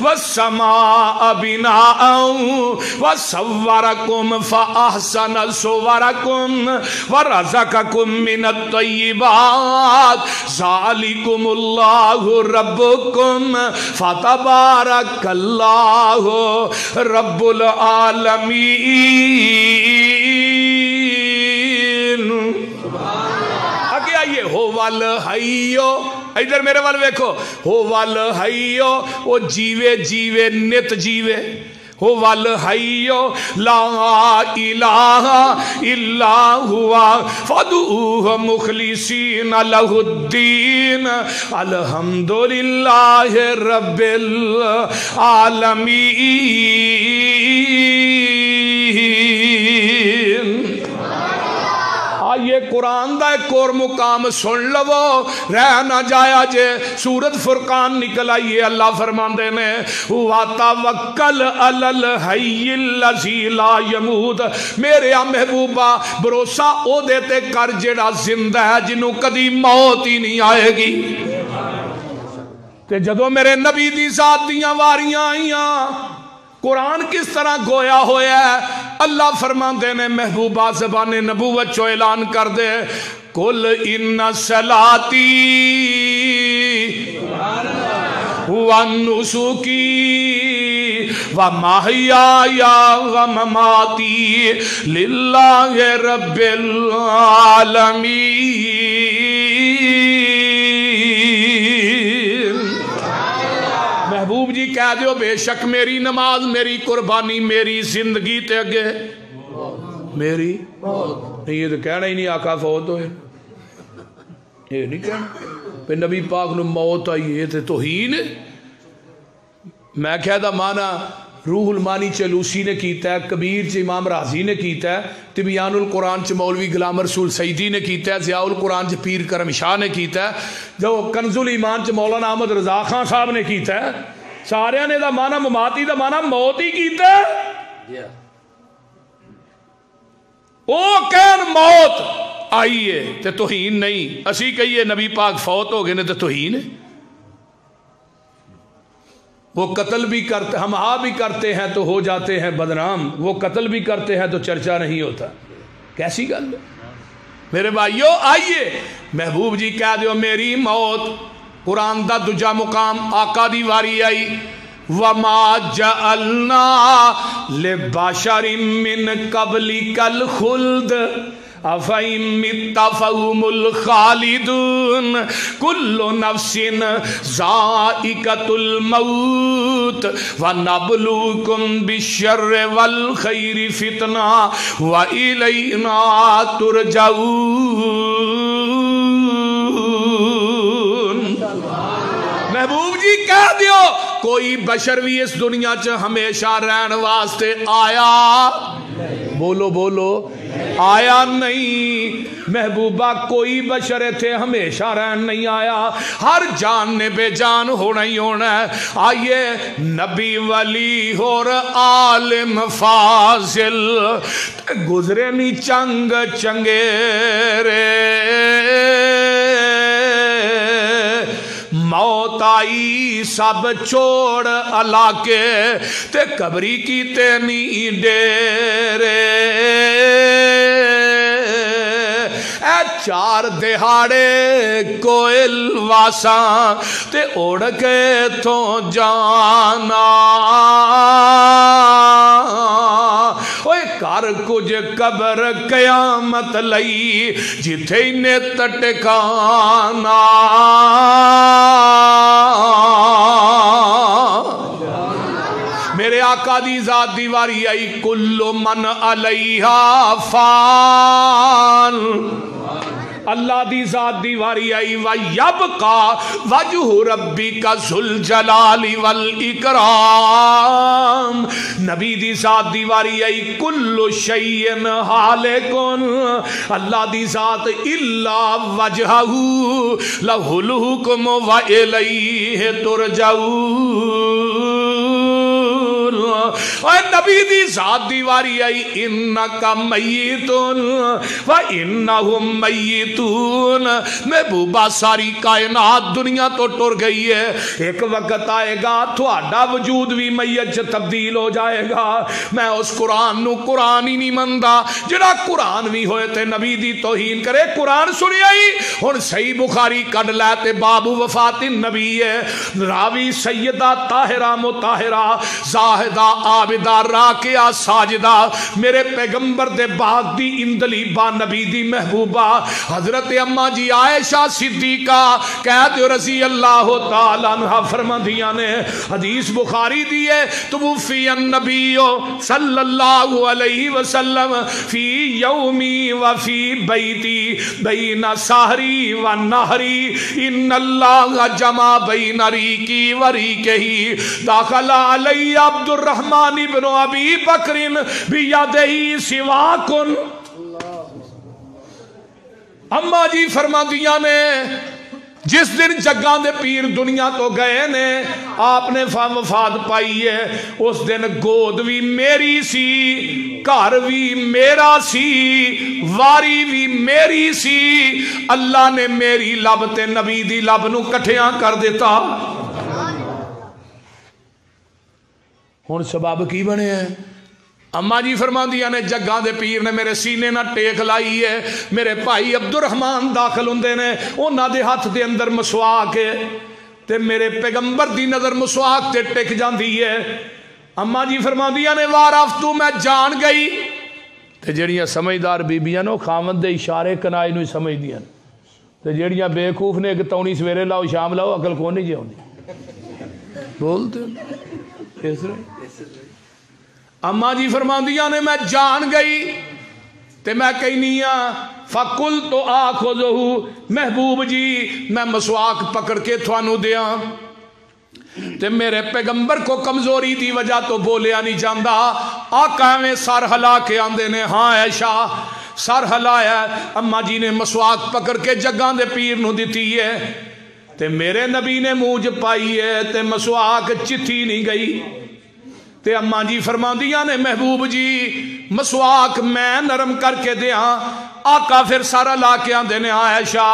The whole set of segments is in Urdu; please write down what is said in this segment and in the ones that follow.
والسماء بناء وصوركم فأحسن صوركم ورزقكم من الطيبات ذلكم الله ربكم فتبارك الله رب العالمین. آگے آئیے. ہو والحیو، ادھر میرے وال ویکھو. ہو والحیو، وہ جیوے جیوے نت جیوے. ہو والحیو لا الہ الا ہوا فادعوہ مخلصین لہ الدین الحمدللہ رب العالمین. آئیے قرآن دا ایک اور مقام سن لو، رہ نہ جایا جے. سورت فرقان نکل آئیے. اللہ فرماندے نے وَتَوَكَّلْ عَلَى الْحَيِّ الَّذِي لَا يَمُوتُ. میرے محبوبہ بھروسہ او دیتے کر جڑا زندہ ہے جنہوں کدی موت ہی نہیں آئے گی. تے جدو میرے نبی دی ذات دیاں واریاں آئیاں، قرآن کس طرح گویا ہویا ہے. اللہ فرماندے نے محبوبہ زبان نبوت چو اعلان کر دے قُلْ إِنَّ صَلَاتِي وَنُسُكِي وَمَحْيَايَ وَمَمَاتِي لِلَّهِ رَبِّ الْعَالَمِينَ. محبوب جی کہہ دیو بے شک میری نماز، میری قربانی، میری زندگی تے اگے میری نہیں. یہ تو کہنا ہی نہیں آقا فوت ہوئے، یہ نہیں کہنا پہ نبی پاک نو موت آئی. یہ تے توہین ہے. میں کہہ دا مانا روح المانی چلوسی نے کیتا ہے، کبیر چ امام راضی نے کیتا ہے، تبیان القرآن چ مولوی غلام رسول سعیدی نے کیتا ہے، ضیاء القرآن چ پیر کرم شاہ نے کیتا ہے، جو کنز الایمان چ مولانا احمد رضا خان صاحب نے کیتا ہے. سارے نے دا مانا مماتی دا مانا موت ہی کیتا ہے. او کہن موت آئیے تے توہین نہیں. اسی کہیے نبی پاک فوت ہو گئے نے تے توہین ہے. وہ قتل بھی کرتے، ہم ہاں بھی کرتے ہیں تو ہو جاتے ہیں بدنام، وہ قتل بھی کرتے ہیں تو چرچا نہیں ہوتا. کیسی گل ہے میرے بھائیو. آئیے محبوب جی کہہ دیو میری موت. قرآن دا دجا مقام آقا دی واری آئی وَمَا جَعَلْنَا لِبَشَرٍ مِّن قَبْلِكَ الْخُلْدَ أَفَإِن مِّتَّ فَهُمُ الْخَالِدُونَ كُلُّ نَفْسٍ ذَائِقَةُ الْمَوْتِ وَنَبْلُوكُمْ بِالشَّرِّ وَالْخَيْرِ فِتْنَةً وَإِلَيْنَا تُرْجَعُونَ. محبوب جی کہہ دیو کوئی بشر بھی اس دنیا چ ہمیشہ رہن واسطے آیا، بولو بولو، آیا نہیں. محبوبہ کوئی بشر تھے ہمیشہ رہن نہیں آیا. ہر جان نے بے جان ہونا ہی ہونا ہے. آئیے نبی ولی اور عالم فاضل گزرے نہیں چنگ چنگیرے، موت آئی سب چھوڑ علاقے تے قبری کی تینی ڈیرے. اے چار دہاڑے کوئل واساں تے اڑ کے تو جانا. اوے کر کچھ قبر قیامت لئی جتھے نے ٹکانا. میرے آقا دی ذات دیواری آئی کل من علیہا فان. اللہ دی ذات دیواری آئی وَيَبْقَى وَجْهُ رَبِّكَ ذُو الْجَلَالِ وَالْإِكْرَامِ. نبی دی ذات دیواری آئی کُلُّ شَيْءٍ حَالِقٌ. اللہ دی ذات إِلَّا وَجْهَهُ لَهُ الْحُكْمُ وَإِلَيْهِ تُرْجَعُونَ. اور نبی دی ذات دی واری آئی انکا میتون و انہم میتون، محبوبہ ساری کائنات دنیا تو ٹر گئی ہے، ایک وقت آئے گا تھوڑا وجود بھی میت تبدیل ہو جائے گا۔ میں اس قرآن نو قرآن ہی نہیں مندا جڑا قرآن بھی ہوئے تے نبی دی توہین کرے۔ قرآن سنی آئی ہن صحیح بخاری کڈ لے تے باب وفات النبی ہے، راوی سیدہ طاہرہ مطہرہ زاہدہ عابدہ راکعہ ساجدہ، میرے پیغمبر دے باغ دی اندلی با نبی دی محبوبہ حضرت اماں جی عائشہ صدیقہ قید رضی اللہ تعالیٰ عنہ فرماندیاں نے، حدیث بخاری دی ہے، توفی النبی صلی اللہ علیہ وسلم فی یومی و فی بیتی بین سحری و نہری ان اللہ جمع بین ریکی و ریکہی داخل علی عبد الرحمن بن ابی بکر بیدہی سواکن۔ اماں جی فرما دیا نے جس دن جگاں دے پیر دنیا تو گئے نے آپ نے وفات پائی ہے، اس دن گود بھی میری سی، گھر بھی میرا سی، واری بھی میری سی، اللہ نے میری لب تے نبی دی لب نو کٹھیاں کر دیتا۔ ہن سبب کی بنے ہیں؟ اماں جی فرماندیاں نے جگاں دے پیر نے میرے سینے نہ ٹیک لائی ہے، میرے بھائی عبد الرحمان داخل ہوندے نے، انہاں دے ہاتھ دے اندر مسواک ہے تے میرے پیغمبر دی نظر مسواک تے ٹک جاندی ہے۔ اماں جی فرماندیاں نے وارفتو میں جان گئی تے جڑیاں سمجھدار بیبیاں نو خاوند دے اشارے کنائے نو سمجھ دیاں تے جڑیاں بے خوف نے ایک تونی سویرے لاؤ شام لاؤ عقل کون نہیں جی ہوندی بولتے اس طرح۔ اماں جی فرماندیاں نے میں جان گئی تے میں کہنیاں فَقُلْتُ آخُذُهُ محبوب جی میں مسواک پکڑ کے تھانو دیاں تے میرے پیغمبر کو کمزوری دی وجہ تو بولیا نہیں جاندہ، آقا میں سر ہلا کے آندے نے ہاں عائشہ سر ہلایا۔ اماں جی نے مسواک پکڑ کے جگاں دے پیر نو دیتی ہے تے میرے نبی نے موج پائی ہے تے مسواک چتھی نہیں گئی تے اماں جی فرماندیاں نے محبوب جی مسواک میں نرم کر کے دیاں، آقا پھر سارا لا کے آندے نے عائشہ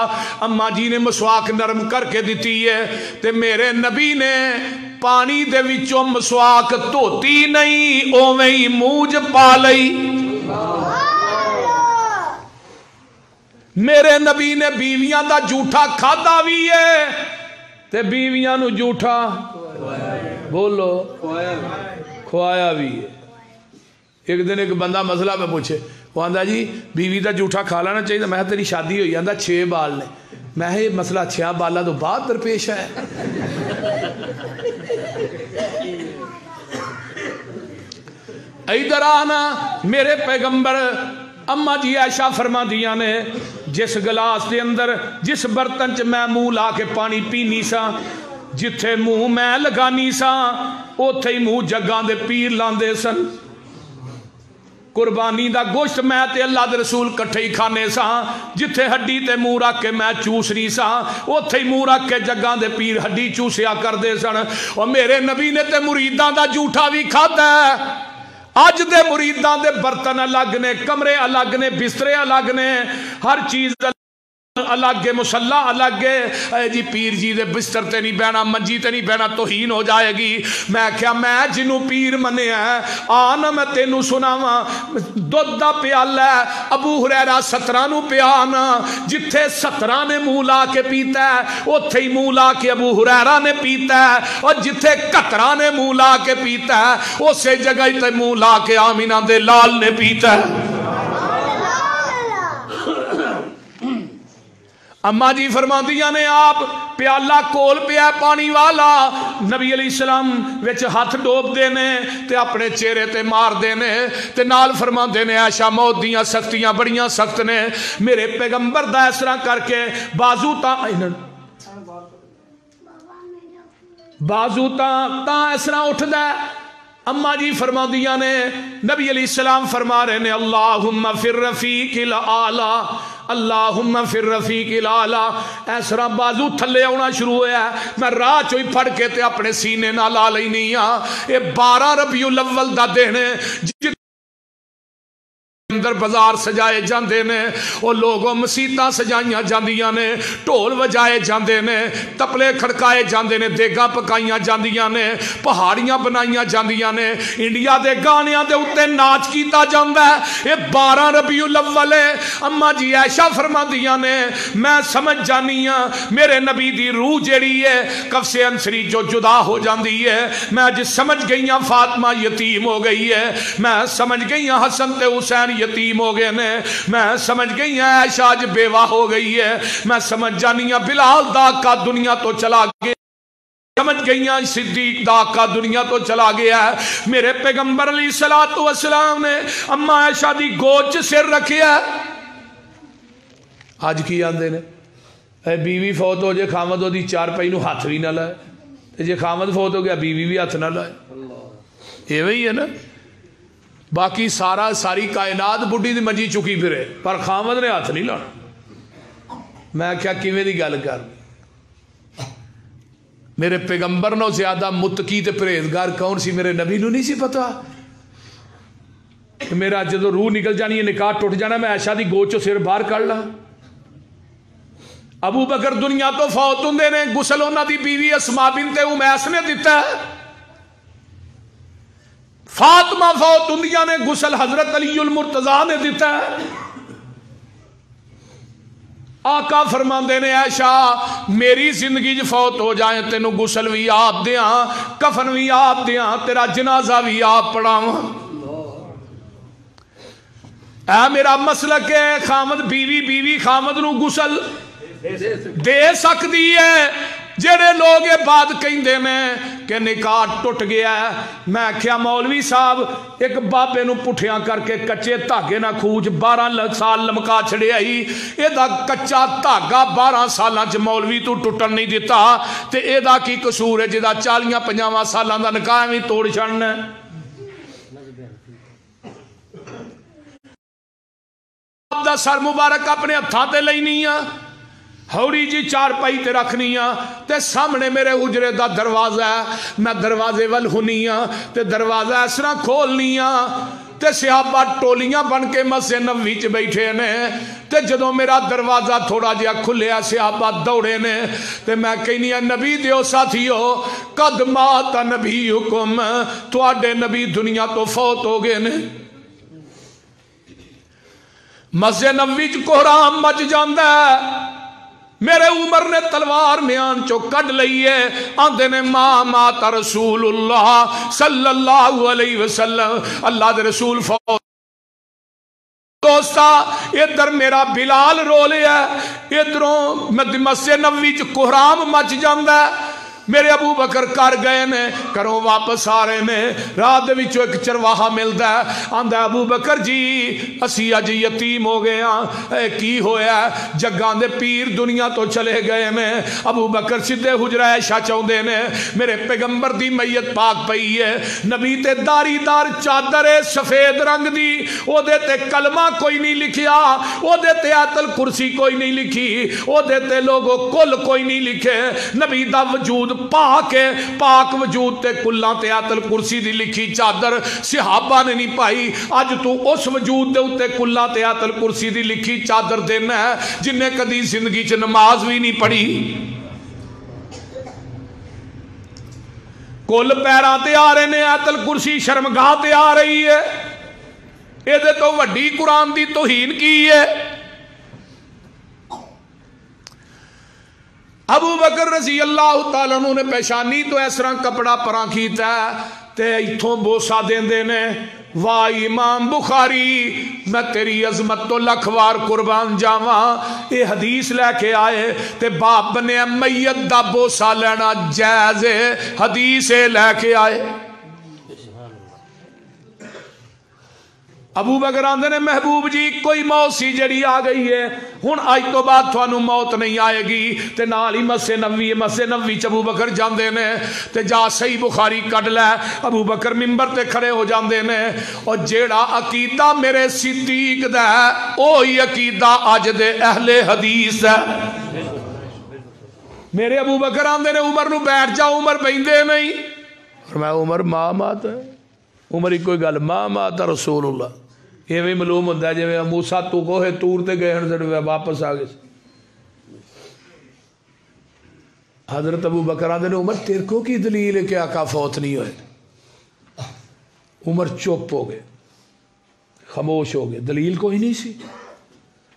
اماں جی نے مسواک نرم کر کے دیتی ہے تے میرے نبی نے پانی دے وچوں مسواک دھوتی نہیں اوویں ہی موج پا لئی۔ میرے نبی نے بیویاں دا جھوٹا کھادا بھی ہے تے بیویاں نو جھوٹا بولو کھوایا بھی ہے۔ ایک دن ایک بندہ مسئلہ میں پوچھے، وہ آندہ جی بیوی دا جھوٹا کھا لینا چاہیے، میں تیری شادی ہوئی آندہ 6 بال نے، میں یہ مسئلہ 6 بالا تو بعد درپیش ہے۔ ادھر آنا میرے پیغمبر اماں جی عائشہ فرما دیا نے جس گلاس دے اندر جس برتن چ میں منہ لا کے پانی پینی سا، جتھے منہ میں لگانی سا اوتھے ہی منہ جگاں دے پیر لاندے سن۔ قربانی دا گوشت میں تے اللہ دے رسول کٹھے ہی کھانے سا، جتھے ہڈی تے منہ رکھ کے میں چوسنی سا اوتھے ہی منہ رکھ کے جگاں دے پیر ہڈی چوسیا کر دے سن۔ اور میرے نبی نے تے مریداں دا جھوٹا بھی کھادا ہے۔ اج دے مریداں دے برتن الگ نے، کمرے الگ نے، بسترے الگ نے، ہر چیز الگ ہے، مسلح الگ ہے۔ اے جی پیر جی دے بستر تے نہیں بہنا، منجی تے نہیں بہنا، توہین ہو جائے گی۔ میں کیا میں جنوں پیر منیا ہے آنا میں تینوں سناواں، دودھ دا پیالہ ہے ابو ہریرہ 17 نو پیانا، جتھے 17 نے منہ لا کے پیتا ہے اوتھے ہی منہ لا کے ابو ہریرہ نے پیتا ہے، اور جتھے 17 نے منہ لا کے پیتا ہے اسے جگہ تے منہ لا کے آمینہ دے لال نے پیتا ہے۔ اماں جی فرماندیاں نے آپ پیالہ کول پیا پانی والا، نبی علیہ السلام وچ ہاتھ ڈوب دینے تے اپنے چہرے تے مار دینے تے نال فرما دینے عائشہ موت دیاں سختیاں بڑیاں سخت نے۔ میرے پیغمبر دا اس طرح کر کے بازو تا اس طرح اٹھ دے۔ اماں جی فرما دیا نے نبی علیہ السلام فرما رہے نے اللہم فی الرفیق الاعلی، اللہم فی الرفیق الاعلی، اس طرح بازو تھلے آنا شروع ہوا ہے، میں راہ چوئی پھڑ کے تے اپنے سینے نہ لا لینی ہاں۔ یہ 12 ربیع الاول دا دن ہے، اندر بازار سجائے جاندے نے، وہ لوگوں مسیتاں سجائیاں جاندیاں نے، ٹھول وجائے جاندے نے، تپلے کھڑکائے جاندے نے، دیگاں پکائیاں جاندیاں نے، پہاڑیاں بنائیاں جاندیاں نے، انڈیا دے گانیاں دے اتے ناچ کیتا جاندا ہے۔ یہ 12 ربیع الاول ہے۔ اما جی عائشہ فرماندیاں نے میں سمجھ جانی ہاں میرے نبی دی روح جیڑی ہے قفص انصری جو جدا ہو جاندی ہے، میں اج سمجھ گئی ہاں فاطمہ یتیم ہو گئی ہے، میں سمجھ گئی ہاں حسن تے حسین یتیم ہو گئے نے، میں سمجھ گئی ہوں عائشہ آج بیوہ ہو گئی ہے، میں سمجھ جانی ہوں بلال دا کا دنیا تو چلا گیا، سمجھ گئی ہوں صدیق دا کا دنیا تو چلا گیا ہے۔ میرے پیغمبر علیہ السلام نے اما عائشہ دی گوچ سر رکھیا ہے۔ آج کی آندے نے اے بیوی فوت ہو جے خامد ہو دی چار پائی نو ہاتھ بھی نہ لائے، تے جے خامد فوت ہو گیا بیوی بھی ہاتھ نہ لائے، یہ وہی ہے نا۔ باقی ساری کائنات بڈی دی منجی چکی پھرے پر خامد نے ہاتھ نہیں لانا۔ میں کیا کیویں دی گل کر، میرے پیغمبر نو زیادہ متقی تے پرہیزگار کون سی میرے نبی نو نہیں سی پتا؟ میرا جدو روح نکل جانی ہے نکاح ٹوٹ جانا میں عائشہ دی گوچ سر باہر کر لا۔ ابو بکر دنیا تو فوت ہوندے نے، غسل انہاں دی بیوی اسماء بنت امیس نے دیتا ہے۔ فاطمہ فوت ہوندیاں نے، غسل حضرت علی المرتضیٰ نے دیتا ہے۔ آقا فرماندے نے عائشہ میری زندگی جو فوت ہو جائیں تینوں غسل بھی آپ دیاں، کفن بھی آپ دیاں، تیرا جنازہ بھی آپ پڑھاواں۔ اے میرا مسلک ہے، خامد بیوی خامد نو غسل دے سکتی ہے۔ جڑے لوگ یہ بات کہندے نے کہ نکاح ٹوٹ گیا ہے، میں کیا مولوی صاحب ایک بابے نو پٹھیاں کر کے کچے دھاگے نہ کھوج 12 سال لمکا چھڑے آئی، اے دا کچا دھاگا 12 سالاں چ مولوی تو ٹوٹن نہیں دیتا، تے اے دا کی قصور ہے جدا 40-50 سالاں دا نکاح بھی توڑ چھڑنا ہے۔ دا سر مبارک اپنے ہتھاں تے لینی آ، ہوری جی چار پائی تے رکھنی آ، تے سامنے میرے حجرے دا دروازہ ہے، میں دروازے ول ہونی آ، تے دروازہ اس طرح کھولنی آ، تے صحابہ ٹولیاں بن کے مسجد نبوی چ بیٹھے نے، تے جدوں میرا دروازہ تھوڑا جہا کھلیا صحابہ دوڑے نے، تے میں کہنی نبی دیو ساتھیو قد مات نبیکم، تواڈے نبی دنیا تو فوت ہو گئے نے۔ مسجد نبوی چ کوہرام مچ جاندا ہے، میرے عمر نے تلوار میان چو کڈ لئیے، آندے نے مات رسول اللہ صلی اللہ علیہ وسلم، اللہ دے رسول فوت۔ دوستا ادھر میرا بلال رو لیا، ادھروں مسجد نبوی چ کوہرام مچ جاندا ہے، میرے ابو بکر کر گئے نے، کروں واپس آ رہے نے، رات دے وچوں ایک چرواہا ملدا ہے، آندا ابو بکر جی اسی اج یتیم ہو گئے ہاں، اے کی ہویا ہے؟ جگاں دے پیر دنیا تو چلے گئے نے۔ ابو بکر سیدھے حجرہ عائشہ چاہندے نے، میرے پیغمبر دی میت پاک پئی ہے، نبی تے داری دار چادر سفید رنگ دی، او دے تے کلمہ کوئی نہیں لکھیا، او دے تے آیت الکرسی کوئی نہیں لکھی، او دے تے لوگو کل کوئی نہیں لکھے، نبی دا وجود پاک ہے، پاک وجود تے کلاں تے آیت الکرسی دی لکھی چادر صحابہ نے نہیں پائی۔ اج تو اس وجود دے اتے کلاں تے آیت الکرسی دی لکھی چادر دینا ہے جن نے کدی زندگی چ نماز بھی نہیں پڑھی، کل پیراں تے آ رہے نے، آیت الکرسی شرمگاہ تے آ رہی ہے، اے دے تو وڈی قرآن دی توہین کی ہے۔ ابو بکر رضی اللہ تعالیٰ عنہ نے پیشانی تو اس طرح کپڑا پراں کیتا ہے، تے ایتھوں بوسا دیندے نے، واہ امام بخاری میں تیری عظمت تو لکھ وار قربان جاواں، اے حدیث لے کے آئے تے باپ بنے میت دا بوسا لینا جائز ہے، حدیث لے کے آئے۔ ابو بکر آندے نے محبوب جی کوئی موت سی جڑی آ گئی ہے ہن اج تو بعد تھانوں موت نہیں آئے گی تے نال ہی مسجد نبوی چ ابو بکر جاندے نے تے جا صحیح بخاری کڈ لے ابو بکر منبر تے کھڑے ہو جاندے نے اور جیڑا عقیدہ میرے صدیق دا ہے اوہی عقیدہ اج دے اہل حدیث ہے میرے ابو بکر آندے نے عمر نو بیٹھ جا عمر بیندے نہیں فرمایا عمر ماں مات ہے عمر ہی کوئی گل ماں مات رسول اللہ یہ بھی معلوم ہوتا ہے جی موسیٰ تو کوہ تور تے گئے ہیں واپس آ گئے حضرت ابو بکر آندے نے عمر تیرے کو کی دلیل ہے کہ آقا فوت نہیں ہوئے عمر چپ ہو گئے خاموش ہو گئے دلیل کوئی نہیں سی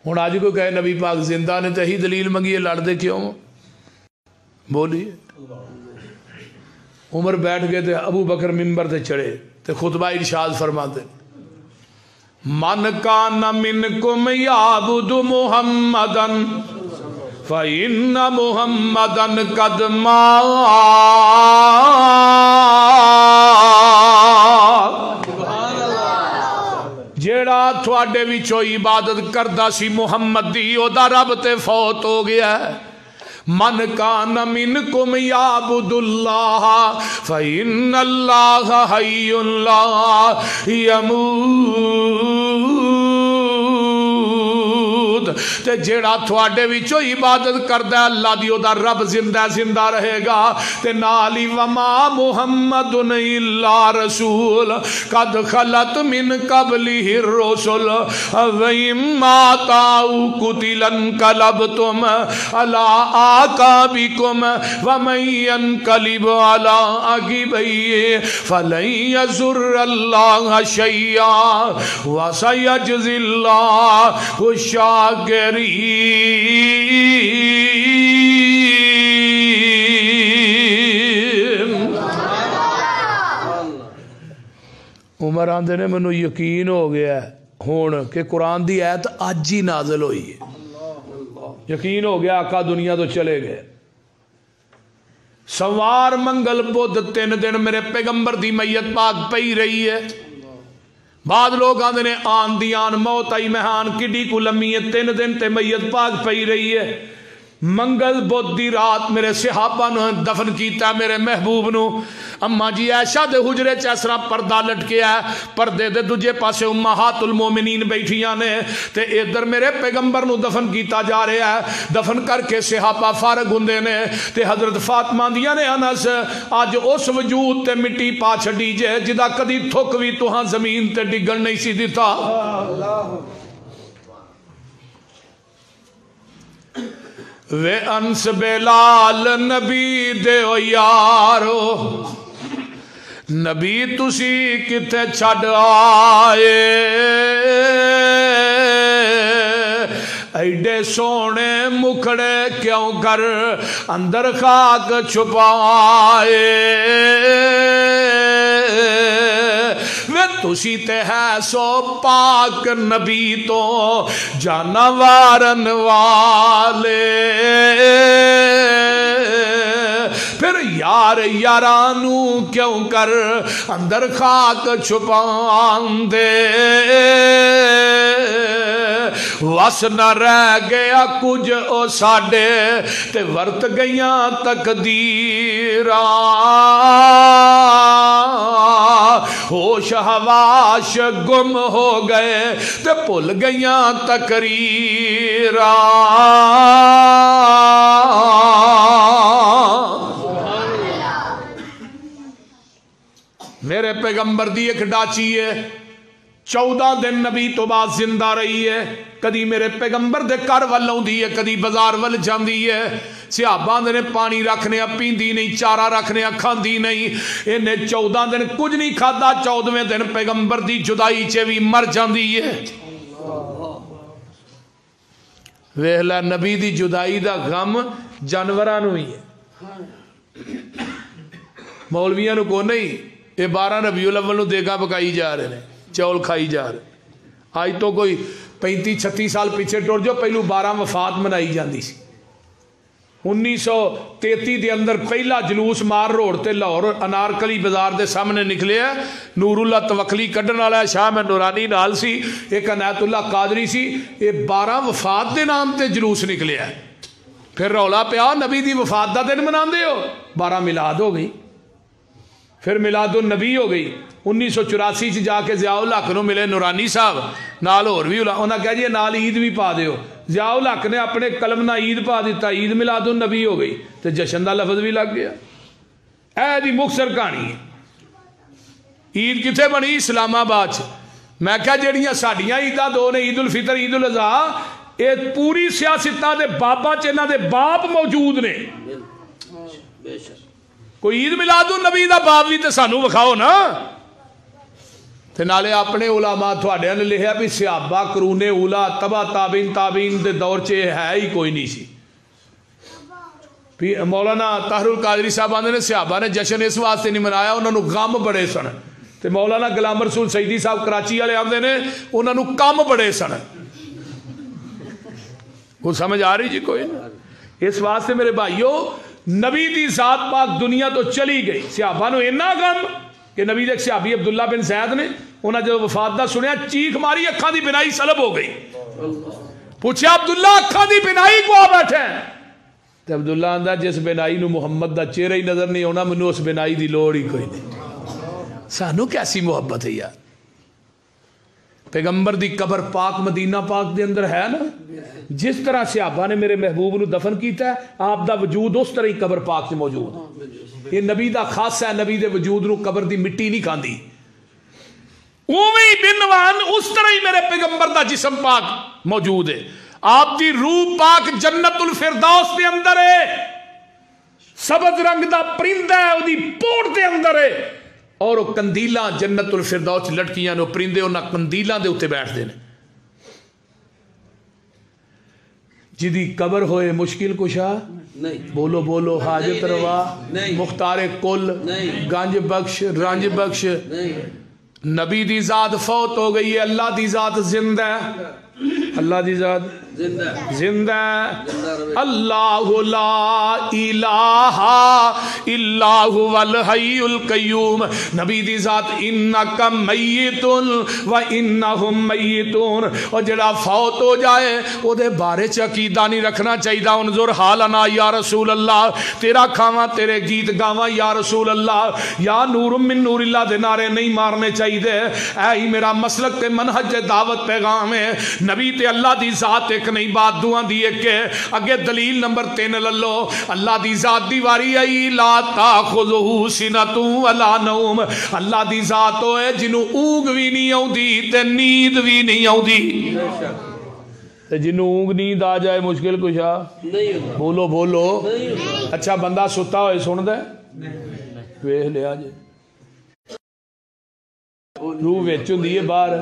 ہن آج کوئی کہے نبی پاک زندہ نے تے ہی دلیل منگی ہے لڑ دے کیوں بولیے عمر بیٹھ گئے تے ابو بکر منبر تے چڑھے تے خطبہ ارشاد فرماتے من کان منکم یعبد محمدا فإن محمدا قد مات جیڑا تھوڑے وچوں عبادت کردا سی محمد دی او دا رب تے فوت ہو گیا ہے من کان منکم یعبد اللہ فإن اللہ حی لا یموت تے جیڑا تھوڑے وچوں عبادت کردا ہے اللہ دی او دا رب زندہ رہے گا تے نالی وما محمد الا رسول قد خلت من قبلہ الرسل وَإِن مَاتَ قُتِلَ انقلبتم علی آقابکم ومن ينقلب علی عقبیہ فلن یضر اللہ شیئا وسیجزی اللہ الشاکرین عمر آندے نے منو یقین ہو گیا ہے ہون کہ قرآن دی آیت آج ہی نازل ہوئی ہے یقین ہو گیا آقا دنیا تو چلے گئے سوار منگل بدھ 3 دن میرے پیغمبر دی میت پاک پئی رہی ہے بعد لوگ آندے نے آن دی آن موت آئی مہان کڈی کو لمی ہے 3 دن تے میت پاک پئی رہی ہے منگل بدھ دی رات میرے صحابہ نے دفن کیتا میرے محبوب نو اما جی عائشہ دے حجرے چ اسرا پردہ لٹکیا ہے پردے دے دوجے پاسے امہات المومنین بیٹھیاں نے تے ادھر میرے پیغمبر نو دفن کیتا جا رہا ہے دفن کر کے صحابہ فارغ ہوندے نے تے حضرت فاطمہ دیاں نے انس اج اس وجود تے مٹی پا چھڈی جے جدا کدی تھک وی توہاں زمین تے ڈگن نہیں سی دتا وے انس بلال نبی دے او یارو نبی تسی کتے چھڑ آئے ایڈے سونے مکھڑے کیوں کر اندر خاک چھپائے وے تسی تے ہے سو پاک نبی تو جانوارن والے پھر یار یارانو کیوں کر اندر خاک چھپان دے وس نہ رہ گیا کچھ او ساڈے تے ورت گئیاں تقدیراں ہوش حواش گم ہو گئے تے بھول گئیاں تقریراں میرے پیغمبر دی ایک ڈاچی ہے 14 دن نبی تو بعد زندہ رہی ہے کدی میرے پیغمبر دے کر ول آؤندی ہے کدی بازار ول جاندی ہے صحابہ نے پانی رکھنے پیندی نہیں چارہ رکھنے کھاندی نہیں انہیں 14 دن کچھ نہیں کھادا 14ویں دن پیغمبر دی جدائی چے بھی مر جاندی ہے ویلا نبی دی جدائی دا غم جانورانو ہی ہے مولویاں نو کو نہیں یہ 12 ربیع الاول نو دیگا پکائی جا رہے ہیں چول کھائی جا رہے آج تو کوئی 35-36 سال پیچھے ٹر جو پہلو 12 وفات منائی جاندی سی 1933 دے اندر پہلا جلوس مار روڈ تے لاہور انارکلی بازار دے سامنے نکلے ہے. نور اللہ توکلی کڈن والا ہے, شاہ میں نورانی نال سی, ایک عنایت اللہ قادری سی. یہ 12 وفات دے نام تے جلوس نکلے ہے. پھر رولا پیا نبی دی وفات دا دن مناندے ہو, 12 میلاد ہو گئی. پھر میلاد النبی ہو گئی. 1984 چ جا کے ضیاء الحق نو ملے نورانی صاحب نال اور بھی انہاں کہا جی نال عید بھی پا دیو. ضیاء الحق نے اپنے قلم نہ عید پا دیتا, عید میلاد النبی ہو گئی تو جشن دا لفظ بھی لگ گیا. اے دی مختصر کہانی ہے. عید کتنے بنی؟ اسلام آباد چ. میں کہا جڑیاں ساڈیاں عیداں دو نے, عید الفطر عید الاضحیٰ, یہ پوری سیاستاں دے بابا چ انہاں دے باپ موجود نے. کوئی عید میلاد النبی دا باپ بھی تے سانو وکھاؤ نا. تے نالے اپنے علماء تھوڑے نے لکھیا بھی صحابہ قرون اولا تبع تابعین دے دور چ ہے ہی کوئی نہیں سی. مولانا طاہر القادری صاحب آندے نے صحابہ نے جشن اس واسطے نہیں منایا, انہوں نے غم بڑے سن. تے مولانا غلام رسول سیدی صاحب کراچی والے آندے نے انہوں نے کم بڑے سن. وہ سمجھ آ رہی جی کوئی نہیں. اس واسطے میرے بھائیو نبی دی ذات پاک دنیا تو چلی گئی. صحابہ نو اینا غم کہ نبی دے صحابی عبداللہ بن زید نے انہاں جب وفات دا سنیا چیخ ماری, اکھاں دی بینائی سلب ہو گئی. پوچھا عبداللہ اکھاں دی بینائی کو آ بیٹھے ہیں؟ تے عبداللہ آندا جس بینائی نو محمد دا چہرہ ہی نظر نہیں ہونا, مینوں اس بینائی دی لوڑ ہی کوئی نہیں. سانو کیسی محبت ہے یار. پیغمبر دی قبر پاک مدینہ پاک دے اندر ہے نا. جس طرح صحابہ نے میرے محبوب نو دفن کیتا ہے, آپ دا وجود اس طرح ہی قبر پاک سے موجود. یہ نبی دا خاصہ ہے, نبی دے وجود نو قبر دی مٹی نہیں کھاندی. اوویں بنوان اس طرح ہی میرے پیغمبر دا جسم پاک موجود ہے. آپ دی روح پاک جنت الفردوس دے اندر ہے. سبز رنگ دا پرندہ ہے, وہ دی پوٹ دے اندر ہے. اور وہ کندیلاں جنت الفردوس لٹکیاں نے, پرندے انہاں کندیلاں دے اوتے بیٹھ دے نے. جدی قبر ہوئے مشکل کشا بولو بولو, حاجت روا مختار کل, گنج بخش رنج بخش. نبی دی ذات فوت ہو گئی ہے, اللہ دی ذات زندہ ہے. اللہ دی ذات زندہ ہے. اللہ لا الہ الا هو الحی القیوم. نبی دی ذات انک میت و انہم میتون. اور جڑا فوت ہو جائے او دے بارے چ عقیدہ نہیں رکھنا چاہیے. انظر حالنا یا رسول اللہ, تیرا کھاواں تیرے گیت گاواں یا رسول اللہ, یا نور من نور اللہ دے نعرے نہیں مارنے چاہیے. اے ہی میرا مسلک تے منہج دعوت پیغام ہے. نبی تے اللہ دی ذات ایک نہیں, بات دعا دی ایک ہے. اگے دلیل نمبر 3 للو. اللہ دی ذات دی واری آئی, لا تاخذہ سنۃ ولا نوم. اللہ دی ذات ہوئے جنوں اونگ بھی نہیں آؤندی تے نیند بھی نہیں آؤندی. تے جنوں اونگ نیند آ جائے مشکل کشا بولو بولو. اچھا بندہ ستا ہوئے سن دے ویکھ لیا جی, روح وچ ہوندی ہے باہر.